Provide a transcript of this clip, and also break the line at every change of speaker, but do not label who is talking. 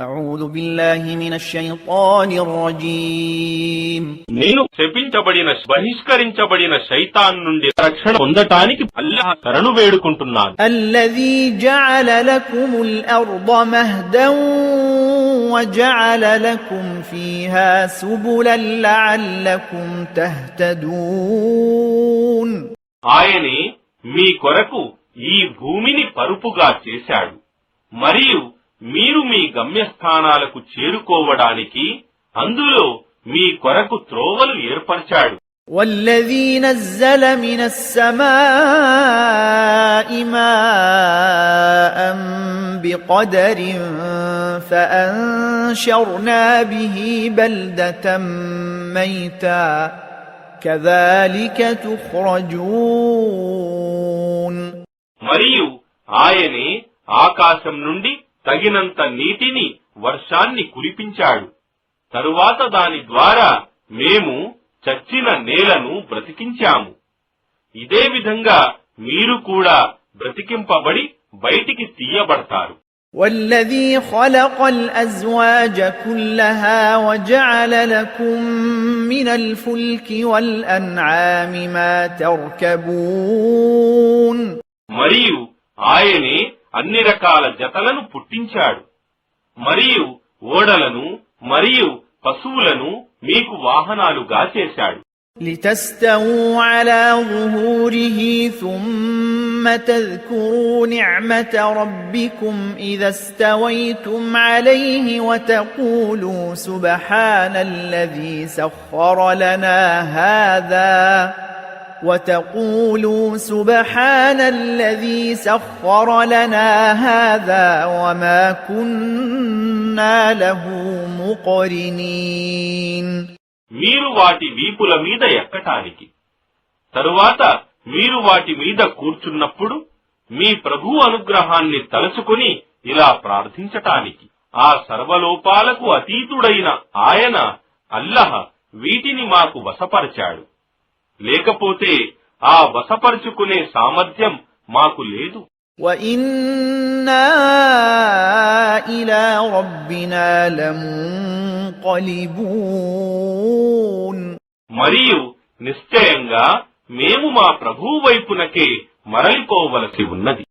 أعوذ بالله من الشيطان الرجيم
నేను శపించబడిన బహిష్కరించబడిన శైతాన్ నుండి రక్షణ పొందటానికి అల్లాహ్ శరణు వేడుకుంటున్నాను.
الذي جعل لكم الأرض مهدا وجعل لكم فيها سبلا لعلكم تهتدون.
ఆయనే మీ కొరకు ఈ భూమిని పరుపుగా చేశాడు మరియు మీరు మీ గమ్యస్థానాలకు చేరుకోవడానికి అందులో మీ కొరకు త్రోవలు ఏర్పరిచాడు.
والذي نزل من السماء ماء بقدر فأنشرنا به بلدة ميتا كذلك تخرجون.
మరియు ఆయనే ఆకాశం నుండి తగినంత నీటిని వర్షాన్ని కురిపించాడు. తరువాత దాని ద్వారా మేము చచ్చిన నేలను బ్రతికించాము. ఇదే విధంగా మీరు కూడా బ్రతికింపబడి బయటికి తీయబడతారు.
والذي خلق الأزواج كلها وجعل لكم من الفلك والأنعام ما تركبون.
మరియు ఆయనే అన్ని రకాల జతలను పుట్టించాడు మరియు ఓడలను మరియు పశువులను మీకు వాహనాలుగా చేశాడు.
لتستووا على ظهوره ثم تذكروا نعمة ربكم إذا استويتم عليه وتقولوا سبحان الذي سخر لنا هذا وما كنا له مقرنين.
మీరు వాటి వీపుల మీద ఎక్కటానికి తరువాత మీరు వాటి మీద కూర్చున్నప్పుడు మీ ప్రభు అనుగ్రహాన్ని తలుచుకుని ఇలా ప్రార్థించటానికి ఆ సర్వలోపాలకు అతీతుడైన ఆయన అల్లహ వీటిని మాకు వశపరిచాడు. లేకపోతే ఆ వశపరుచుకునే సామర్థ్యం మాకు లేదు.
وَإِنَّا إِلَى رَبِّنَا لَمُنقَلِبُونَ.
మరియు నిశ్చయంగా మేము మా ప్రభువు వైపునకే మరలిపోవలసి ఉన్నది.